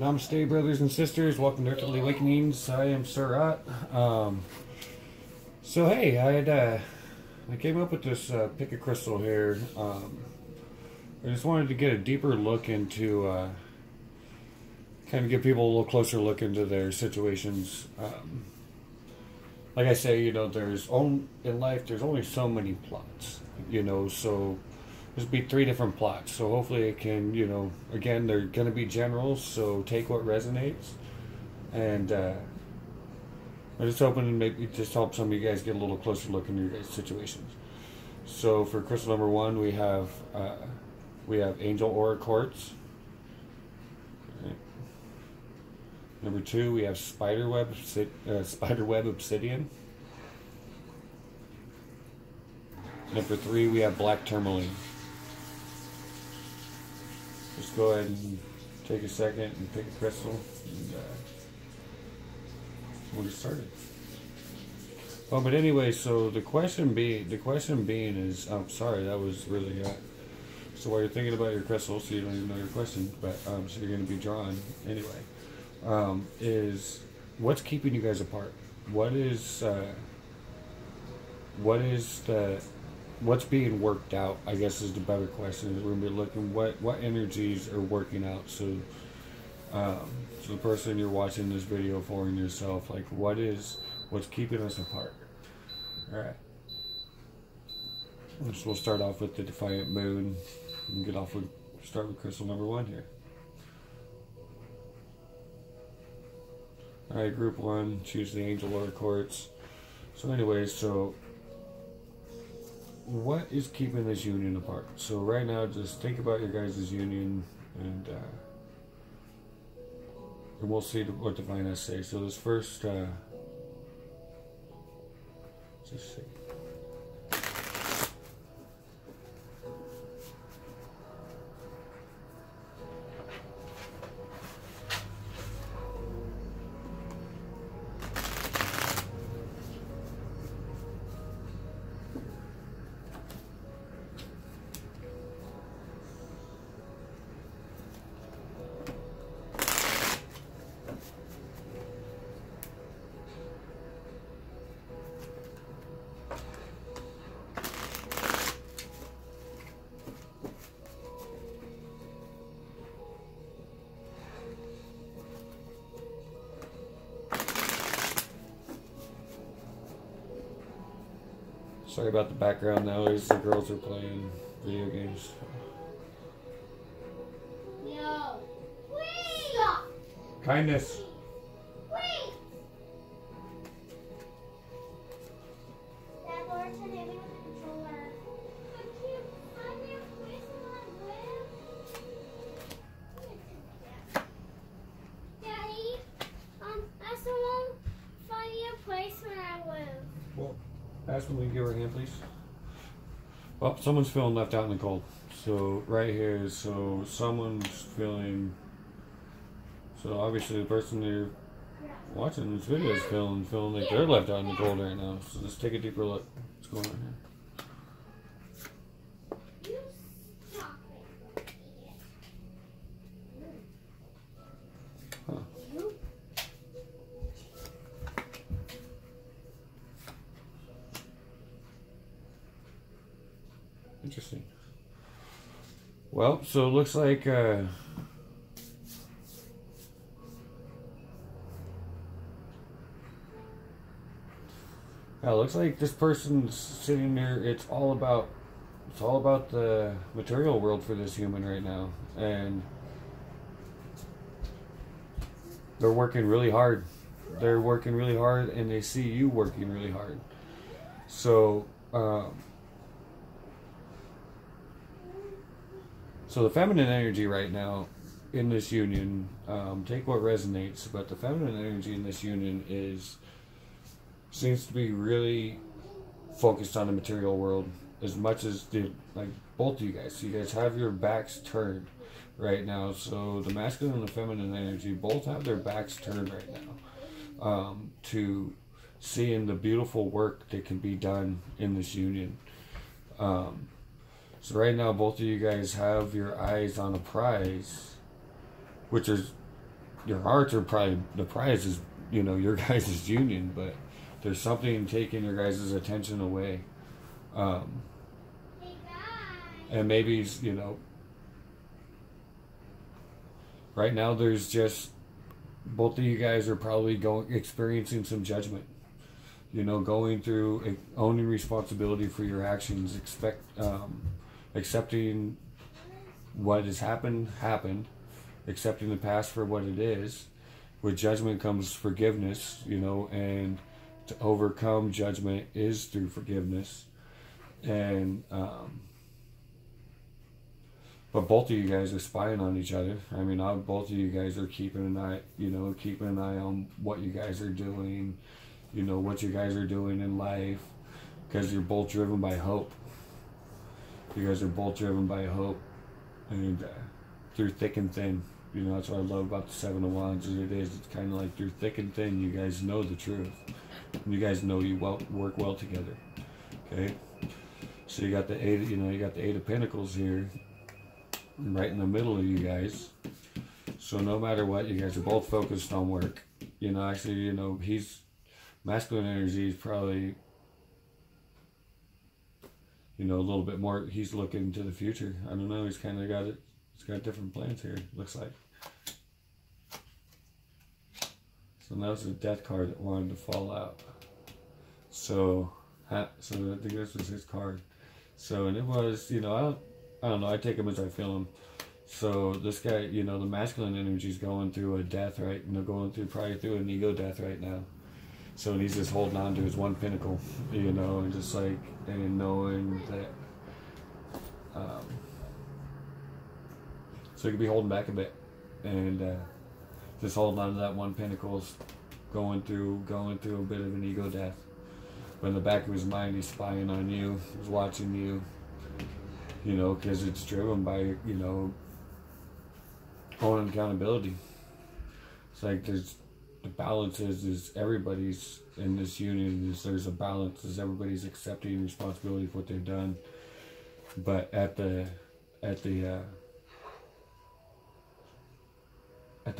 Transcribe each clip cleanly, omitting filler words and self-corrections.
Namaste, brothers and sisters. Welcome to Earthly Awakenings. I am Surratt. So hey, I came up with this pick a crystal here. I just wanted to get a deeper look into, kind of give people a little closer look into their situations. Like I say, in life there's only so many plots, so there's be three different plots. So hopefully it can, again, they're going to be generals, so take what resonates. And I'm just hoping to maybe just help some of you guys get a little closer look into your guys' situations. So for crystal number one, we have angel aura quartz. Right. Number two, we have spiderweb obsidian. Number three, we have black tourmaline. Just go ahead and take a second and pick a crystal, and we'll get started. Oh, but anyway, so the question being is, I'm sorry, that was really, so while you're thinking about your crystal, so you don't even know your question, but, so you're going to be drawn anyway, is what's keeping you guys apart? What's being worked out, I guess, is the better question. We're going to be looking what energies are working out. So the person you're watching this video for and yourself, like what's keeping us apart. All right. So we'll start off with the Defiant Moon and start with crystal number one here. All right, group one, choose the Angel Aura Quartz. So anyways, what is keeping this union apart? So right now, just think about your guys' union, and we'll see what Divine has to say. So this first, let's just see. Sorry about the background noise. The girls are playing video games. No. Wait. Stop. Kindness. Wait. That Lord's having a controller. I can't find their place where I live. Daddy, I still won't find your place where I live. Well, ask me to give her a hand, please. Well, someone's feeling left out in the cold. So right here, so someone's feeling. So obviously the person you're watching this video is feeling like they're left out in the cold right now. So let's take a deeper look. What's going on here? You stop it. Huh. Interesting. Well, so it looks like this person's sitting there. It's all about the material world for this human right now, and they're working really hard. They're working really hard, and they see you working really hard. So. So the feminine energy right now in this union, take what resonates, but the feminine energy in this union seems to be really focused on the material world as much as both of you guys. So you guys have your backs turned right now. So the masculine and the feminine energy both have their backs turned right now to seeing the beautiful work that can be done in this union. So right now, both of you guys have your eyes on a prize, which is your hearts are probably the prize is, you know, your guys' union, but there's something taking your guys' attention away. And maybe, you know, right now there's just, both of you guys are probably experiencing some judgment. You know, going through owning responsibility for your actions, accepting what has happened, accepting the past for what it is. With judgment comes forgiveness, you know, and to overcome judgment is through forgiveness. And but both of you guys are spying on each other. I mean, both of you guys are keeping an eye, you know, keeping an eye on what you guys are doing, you know, what you guys are doing in life, because you're both driven by hope. You guys are both driven by hope, and through thick and thin. You know, that's what I love about the Seven of Wands. It's kind of like through thick and thin, you guys know the truth. And you guys know you work well together. Okay, so you got the eight. You know, you got the Eight of Pentacles here, right in the middle of you guys. So no matter what, you guys are both focused on work. You know, actually, you know, masculine energy is probably, you know, a little bit more, he's looking to the future. I don't know, he's kind of got it. He's got different plans here, looks like. So that was the Death card that wanted to fall out. So I think this was his card. So, and it was, you know, I don't know, I take him as I feel him. So this guy, you know, the masculine energy is going through a death, right? You know, probably through an ego death right now. So he's just holding on to his one pinnacle, you know, and just like, and knowing that, so he could be holding back a bit, and just holding on to that one pinnacle's going through a bit of an ego death. But in the back of his mind, he's spying on you, he's watching you, you know, because it's driven by, you know, own accountability. It's like there's, the balance is everybody's in this union, there's a balance, is everybody's accepting responsibility for what they've done. But at the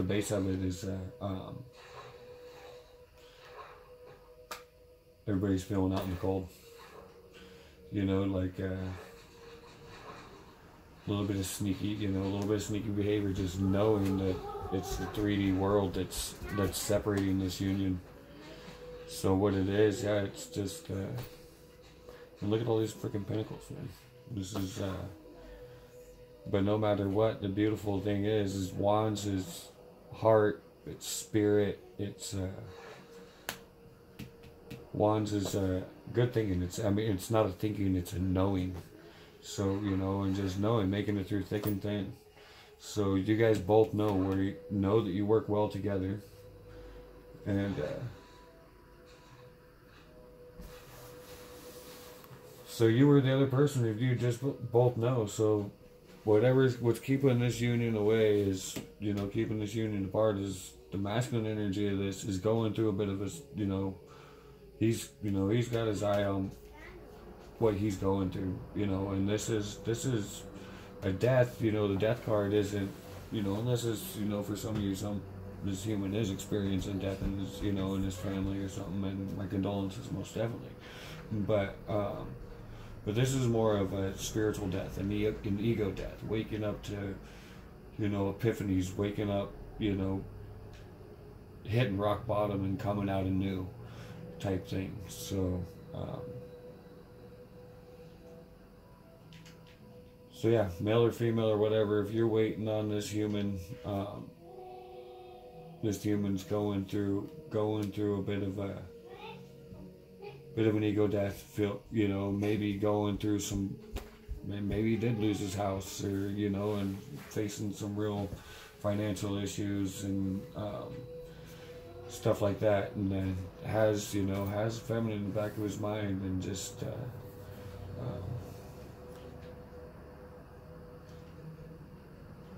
base of it is everybody's feeling out in the cold. You know, like a little bit of sneaky behavior, just knowing that it's the 3D world that's separating this union. So what it is, yeah, it's just and look at all these freaking pentacles, man. This is but no matter what, the beautiful thing is Wands is heart, it's spirit, it's Wands is good thinking. It's not a thinking, it's a knowing. So, you know, and just knowing, making it through thick and thin. So you guys both know that you work well together, and so you were the other person, if you just both know. So what's keeping this union away is, you know, keeping this union apart is the masculine energy of this is going through a bit of a, you know, he's got his eye on what he's going through, you know, and this is a death. You know, the Death card isn't, you know, unless it's, you know, for some of you, this human is experiencing death in his, you know, in his family or something, and my condolences most definitely. But this is more of a spiritual death, an ego death, waking up to, you know, epiphanies, waking up, you know, hitting rock bottom and coming out anew type thing. So so yeah, male or female or whatever, if you're waiting on this human, this human's going through a bit of an ego death, you know, maybe going through some, maybe he did lose his house, or, you know, and facing some real financial issues and stuff like that, and then has feminine in the back of his mind, and just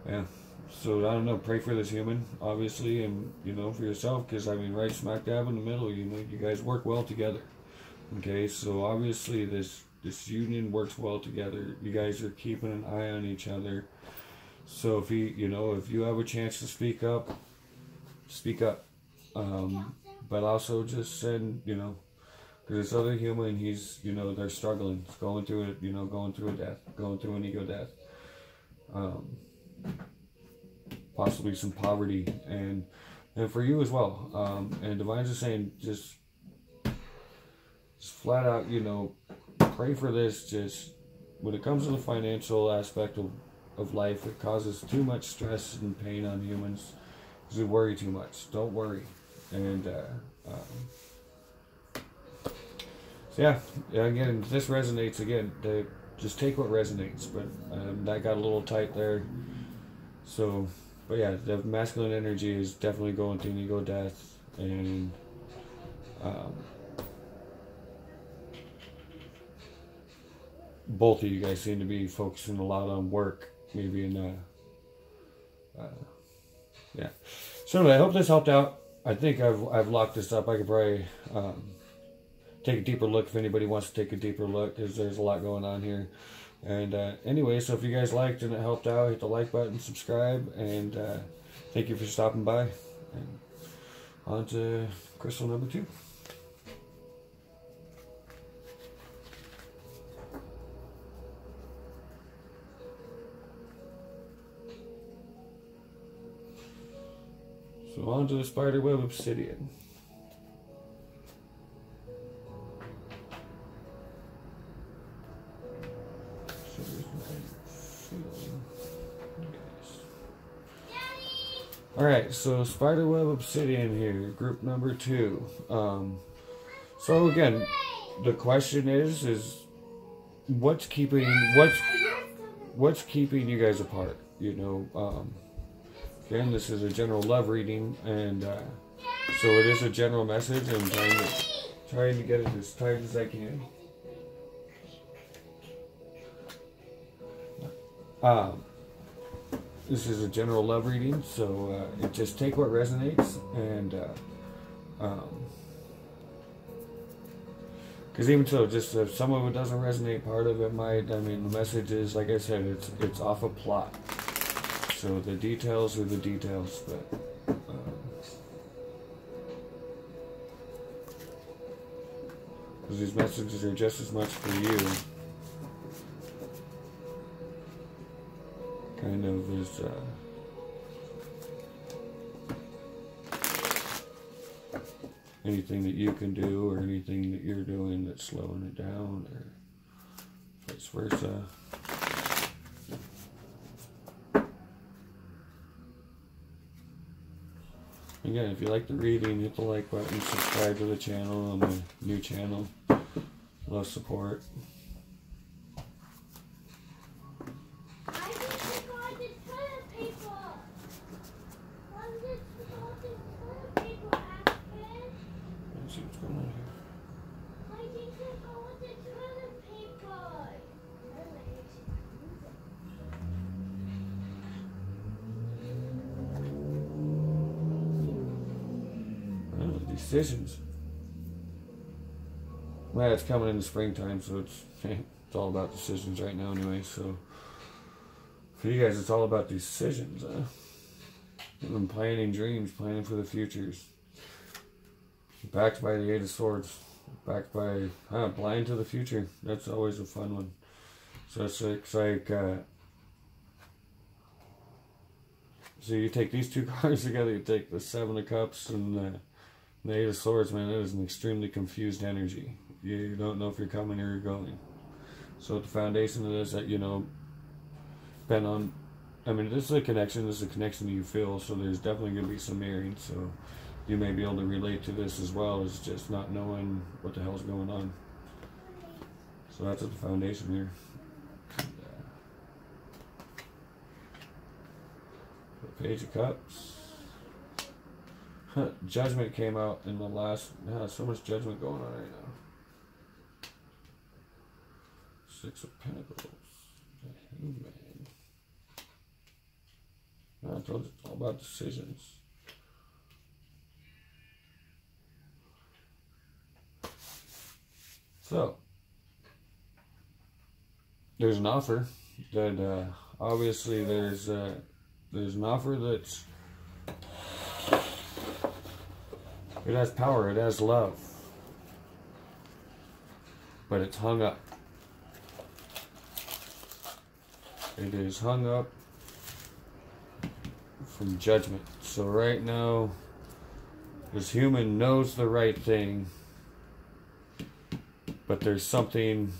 yeah. So I don't know, pray for this human, obviously, and, you know, for yourself, because I mean, right smack dab in the middle, you know, you guys work well together. Okay, so obviously this union works well together. You guys are keeping an eye on each other. So if you have a chance to speak up, speak up. But also just send, you know, because this other human, he's, you know, they're struggling, he's going through it, you know, going through a death, going through an ego death, possibly some poverty, and for you as well. And Divine's just saying, just flat out, you know, pray for this. Just when it comes to the financial aspect of life, it causes too much stress and pain on humans because we worry too much. Don't worry. And so yeah, again, this resonates again. Just take what resonates, but that got a little tight there. So, but yeah, the masculine energy is definitely going through an ego death, and both of you guys seem to be focusing a lot on work, maybe in yeah. So anyway, I hope this helped out. I think I've locked this up. I could probably take a deeper look if anybody wants to take a deeper look, because there's a lot going on here. And anyway, so if you guys liked and it helped out, hit the like button, subscribe, and thank you for stopping by. And on to crystal number 2. So on to the spiderweb obsidian. Alright, so spiderweb obsidian here, group number 2. So again, the question is what's keeping you guys apart? You know, again, this is a general love reading, and so it is a general message. I'm trying to get it as tight as I can. This is a general love reading, so just take what resonates, and because even so, just if some of it doesn't resonate, part of it might. I mean, the message is, like I said, it's off a plot. So the details are the details, but because these messages are just as much for you, kind of as anything that you can do, or anything that you're doing that's slowing it down, or vice versa. Again, if you like the reading, hit the like button, subscribe to the channel. I'm a new channel. Love support. Let's see what's going on here. Decisions. Well, it's coming in the springtime, so it's all about decisions right now anyway. So for you guys, it's all about decisions. And planning dreams, planning for the futures. Backed by the 8 of Swords. Backed by blind to the future. That's always a fun one. So it's like so you take these two cards together. You take the 7 of Cups and the 8 of Swords, man. That is an extremely confused energy. You don't know if you're coming or you're going. So at the foundation of this, that, you know, depend on, I mean, this is a connection. This is a connection that you feel. So there's definitely going to be some mirroring. So you may be able to relate to this as well as just not knowing what the hell's going on. So that's at the foundation here. The Page of Cups. Judgment came out in the last. So much judgment going on right now. 6 of Pentacles. Hangman. I told you, it's all about decisions. So there's an offer that obviously there's an offer that's It has power, it has love. But it's hung up. It is hung up from judgment. So right now, this human knows the right thing, but there's something,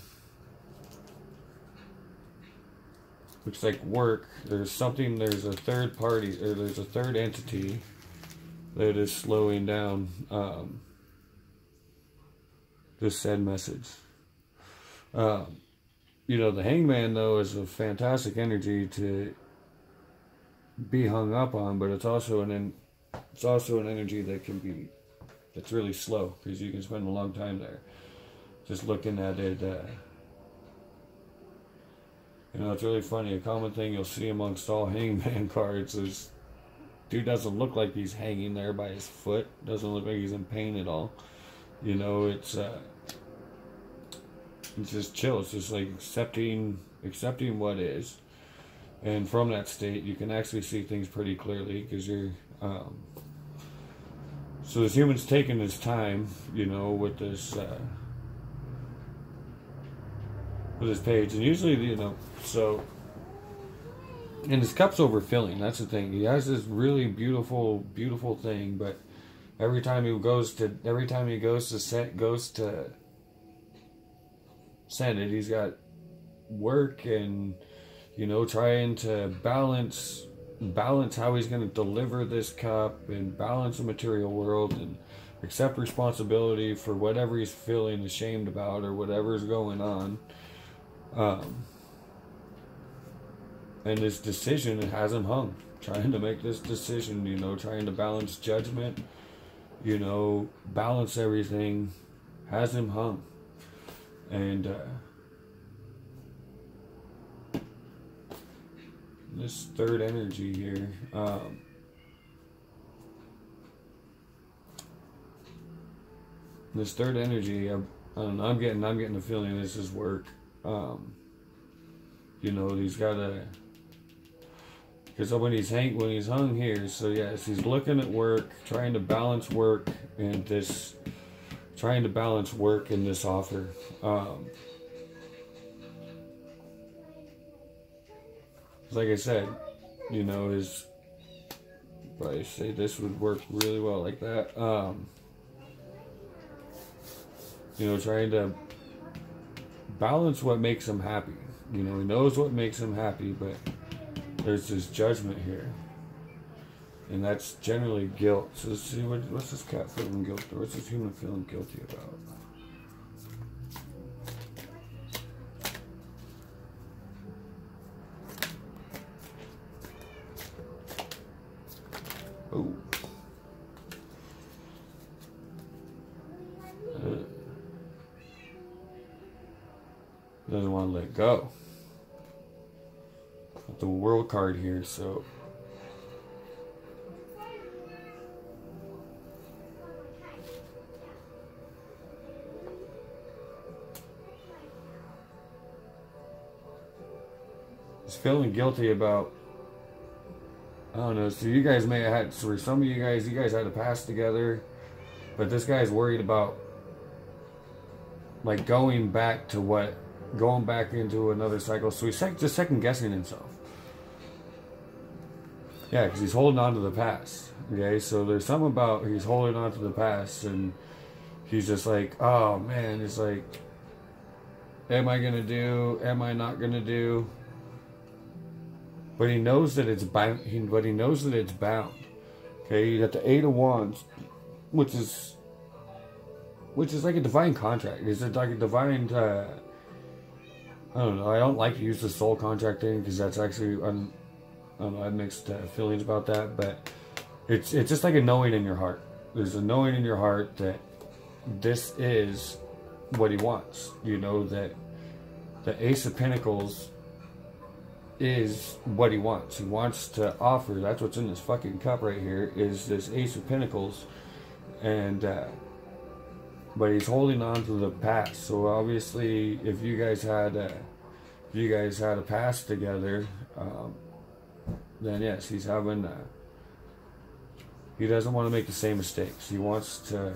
looks like work, there's a third party, or there's a third entity that is slowing down this said message. You know, the hangman, though, is a fantastic energy to be hung up on, but it's also an energy that that's really slow, because you can spend a long time there just looking at it. You know, it's really funny. A common thing you'll see amongst all hangman cards is dude doesn't look like he's hanging there by his foot. Doesn't look like he's in pain at all. You know, it's just chill. It's just like accepting what is, and from that state you can actually see things pretty clearly, because you're so this human's taking his time, you know, with this page, and usually, you know, so, and his cup's overfilling. That's the thing. He has this really beautiful thing, but every time he goes to send it, he's got work and, you know, trying to balance how he's going to deliver this cup and balance the material world and accept responsibility for whatever he's feeling ashamed about or whatever's going on. And this decision has him hung, trying to make this decision, you know, trying to balance judgment, you know, balance everything, has him hung. And this third energy here, this third energy, I don't know, I'm getting the feeling this is work. You know, he's got a, because when he's hung here, so yes, he's looking at work, trying to balance work and this, trying to balance work in this offer. Like I said, you know, I say this would work really well like that. You know, trying to balance what makes him happy. You know, he knows what makes him happy, but there's this judgment here. And that's generally guilt. So let's see, what's this cat feeling guilty, or what's this human feeling guilty about? Oh. Doesn't want to let go. Got the world card here, so he's feeling guilty about, I don't know, so you guys may have had, for some of you guys had a past together, but this guy's worried about, like, going back into another cycle, so he's just second guessing himself. Yeah, because he's holding on to the past, okay, so there's something about, he's holding on to the past, and he's just like, oh man, it's like, am I gonna do, am I not gonna do? But he knows that it's bound. Okay, you got the Eight of Wands, which is like a divine contract. It's like a divine. I don't know. I don't like to use the soul contract thing, because that's actually I don't know. I have mixed feelings about that, but it's just like a knowing in your heart. There's a knowing in your heart that this is what he wants. You know that the Ace of Pentacles is what he wants. He wants to offer. That's what's in this fucking cup right here, is this Ace of Pentacles, and but he's holding on to the past. So obviously, if you guys had a past together, then yes, he's having he doesn't want to make the same mistakes. He wants to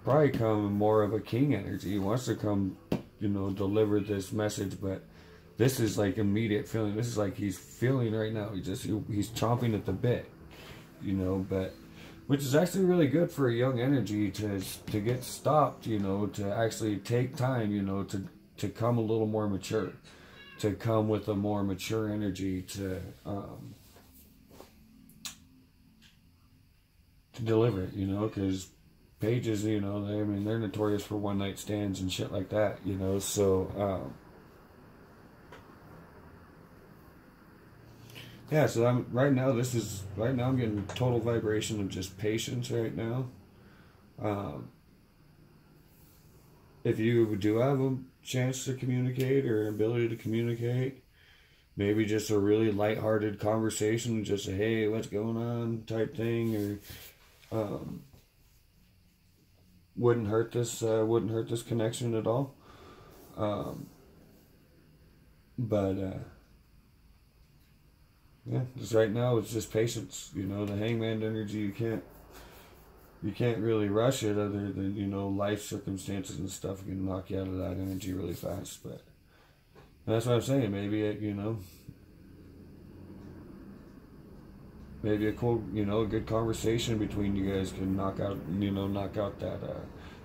probably come more of a king energy. He wants to come, you know, deliver this message, but this is like immediate feeling. This is like he's feeling right now. He's chomping at the bit, you know, but which is actually really good for a young energy to get stopped, you know, to actually take time, you know, to come a little more mature, to come with a more mature energy to deliver it, you know, because pages, you know, I mean, they're notorious for one night stands and shit like that, you know, so yeah, so right now I'm getting total vibration of just patience right now. If you do have a chance to communicate or an ability to communicate, maybe just a really lighthearted conversation, just a hey, what's going on type thing, or wouldn't hurt this connection at all. But yeah, just right now it's just patience. You know, the hangman energy, you can't really rush it, other than, you know, life circumstances and stuff can knock you out of that energy really fast. But that's what I'm saying. Maybe you know, maybe a cool, you know, a good conversation between you guys can knock out that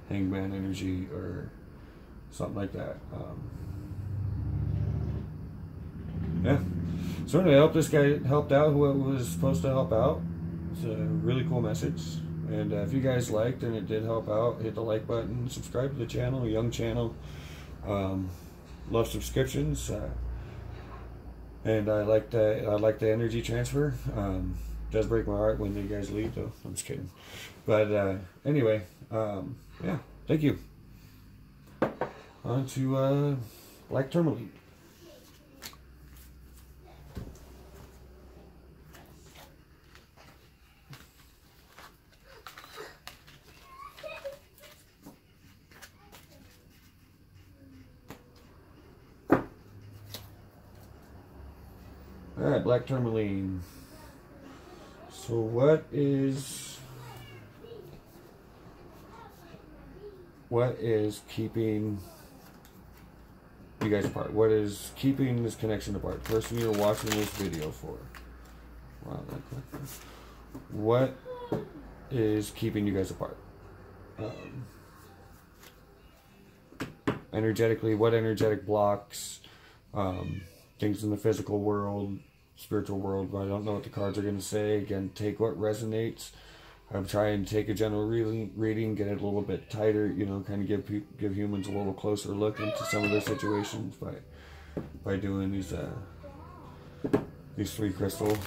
hangman energy or something like that. Yeah. So anyway, I hope this guy helped out who it was supposed to help out. It's a really cool message. And if you guys liked and it did help out, hit the like button, subscribe to the channel, a young channel. Love subscriptions. And I like the energy transfer. Does break my heart when you guys leave, though. I'm just kidding. But anyway, yeah, thank you. On to black tourmaline. Alright, black tourmaline. So what is keeping you guys apart? What is keeping this connection apart? Person you're watching this video for. Wow, that quick. What is keeping you guys apart? Energetically, what energetic blocks, things in the physical world, spiritual world, but I don't know what the cards are going to say. Again, take what resonates. I'm trying to take a general reading, get it a little bit tighter, you know, kind of give humans a little closer look into some of their situations by doing these three crystals.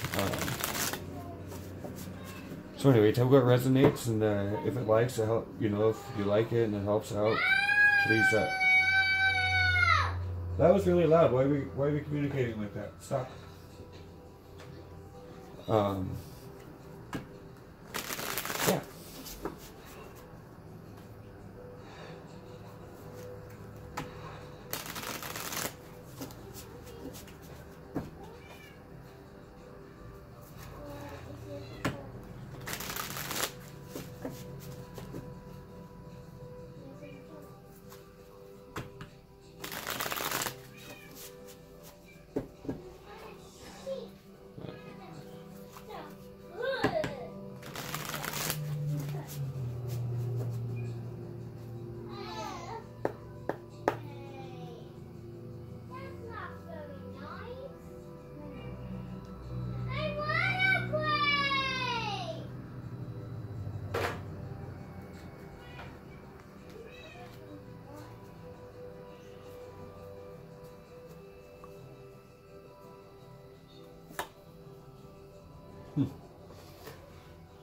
So anyway, take what resonates, and if it likes to help, you know, if you like it and it helps out, please. That was really loud. Why are we communicating like that? Stop. Yeah.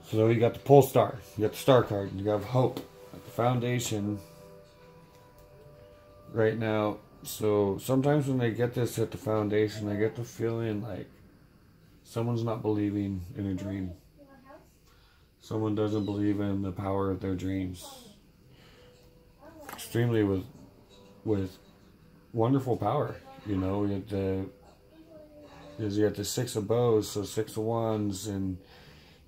So you got the pole star, you got the star card, you have hope at the foundation right now. So sometimes when they get this at the foundation, I get the feeling like someone's not believing in a dream. Someone doesn't believe in the power of their dreams. Extremely with wonderful power, you know. You got the Six of Bows, so Six of Wands, and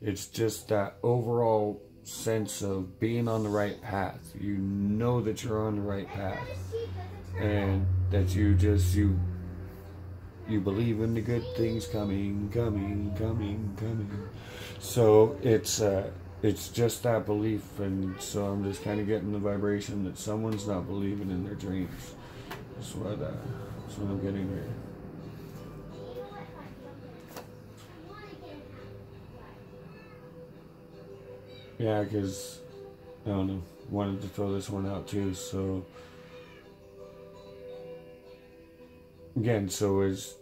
It's just that overall sense of being on the right path. You know that you're on the right path, and that you believe in the good things coming. So it's just that belief, and so I'm just kind of getting the vibration that someone's not believing in their dreams. That's what I'm getting here. Yeah, because I don't know, wanted to throw this one out too. So again, so is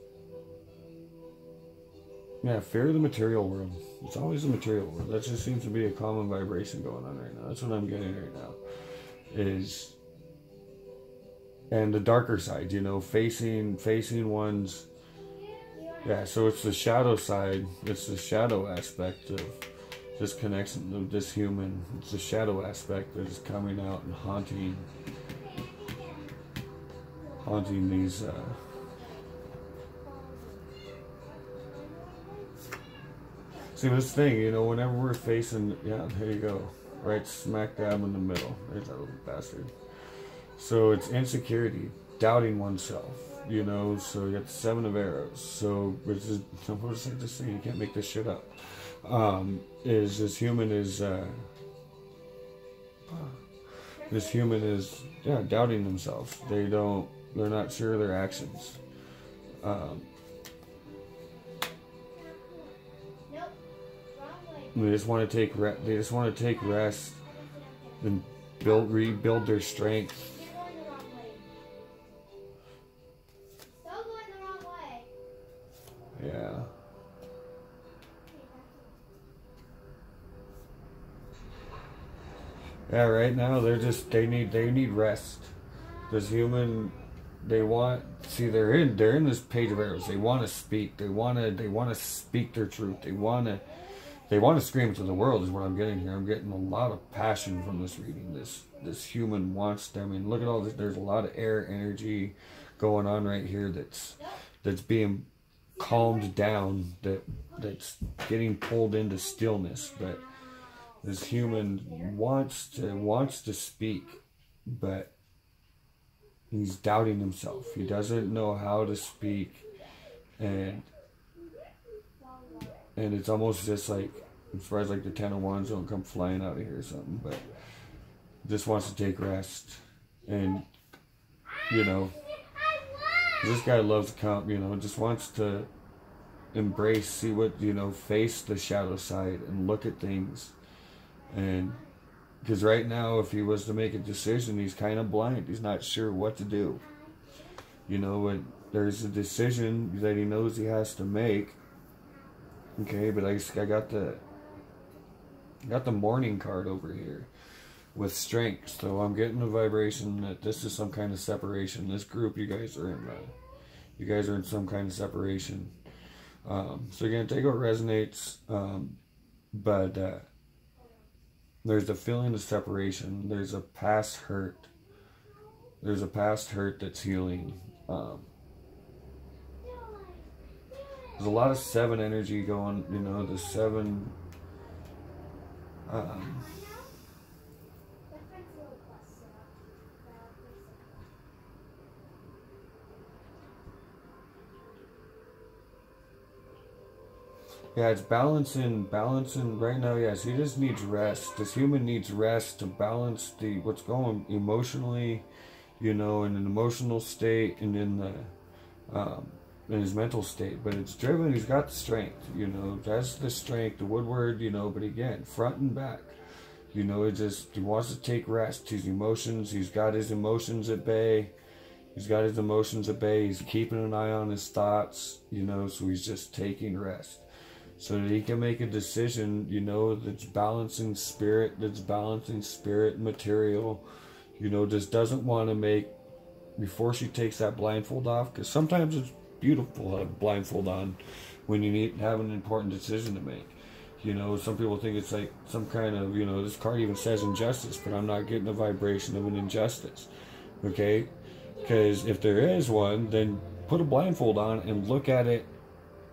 fear of the material world. It's always the material world. That just seems to be a common vibration going on right now. That's what I'm getting right now. And the darker side, facing one's, so it's the shadow side. It's the shadow aspect of this connection of this human. It's the shadow aspect that is coming out and haunting these see, this thing, whenever we're facing, there you go, right smack dab in the middle. There's that little bastard. So it's insecurity, doubting oneself, so you got the 7 of arrows. So which is, what is it just saying? You can't make this shit up. Is this human is doubting themselves. They're not sure of their actions. They just want to take rest and rebuild their strength. Yeah. Yeah, right now they need rest. This human, they're in this page of arrows. They want to speak. They want to speak their truth. They want to scream to the world is what I'm getting here. I'm getting a lot of passion from this reading. This human wants to, look at all this. There's a lot of air energy going on right here that's being calmed down, that's getting pulled into stillness. But this human wants to speak, but he's doubting himself. He doesn't know how to speak, and it's almost just like, as far as like the 10 of Wands don't come flying out of here or something, but just wants to take rest. And this guy loves to come, just wants to embrace, see what, face the shadow side and look at things. And because right now, if he was to make a decision, he's kind of blind. He's not sure what to do. And there's a decision that he knows he has to make. Okay, but I got the Morning card over here with strength. So I'm getting the vibration that this is some kind of separation. This group, you guys are in some kind of separation. So again, take what resonates. But there's a feeling of separation. There's a past hurt. There's a past hurt that's healing. There's a lot of 7 energy going, the 7. Yeah, it's balancing right now. Yes, he just needs rest. This human needs rest to balance what's going emotionally, in an emotional state and in his mental state. But it's driven. He's got the strength. That's the strength. The Woodward. But again, front and back. He wants to take rest. His emotions. He's got his emotions at bay. He's keeping an eye on his thoughts. So he's just taking rest, so that he can make a decision, that's balancing spirit and material, just doesn't want to make, before she takes that blindfold off, because sometimes it's beautiful to have a blindfold on when you have an important decision to make. Some people think it's like some kind of, this card even says injustice, but I'm not getting a vibration of an injustice, okay? Because if there is one, then put a blindfold on and look at it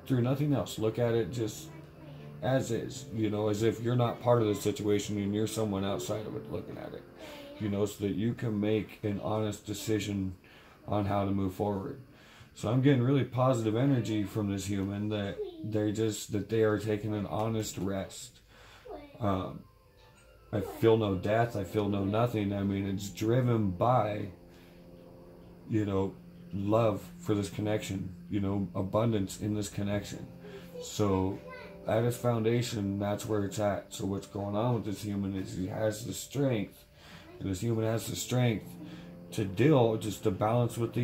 through nothing else. Look at it just as is, you know, as if you're not part of the situation and you're someone outside of it looking at it, you know, so that you can make an honest decision on how to move forward. So I'm getting really positive energy from this human that they are taking an honest rest. I feel no death. I feel no nothing. I mean, it's driven by, you know, love for this connection, you know, abundance in this connection. So at its foundation, that's where it's at. So what's going on with this human is he has the strength, and this human has the strength to deal, just to balance with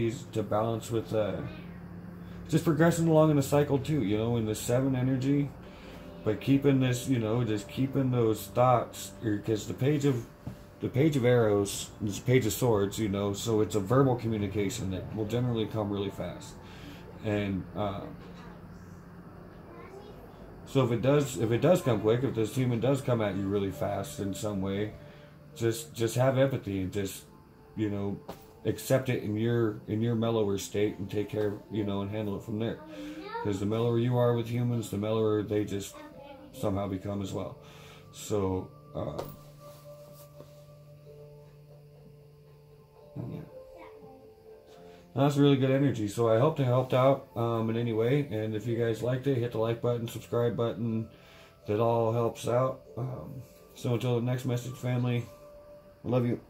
just progressing along in a cycle too, you know, in the 7 energy, but keeping this, you know, just keeping those thoughts, because the page of arrows is a page of swords, you know, so it's a verbal communication that will generally come really fast. And so if it does come quick, if this human does come at you really fast in some way, just have empathy and just, you know, accept it in your mellower state and take care, you know, and handle it from there. Because the mellower you are with humans, the mellower they just somehow become as well. So yeah. That's really good energy. So I hope to help out in any way. And if you guys liked it, hit the like button, subscribe button. That all helps out. So until the next message, family, I love you.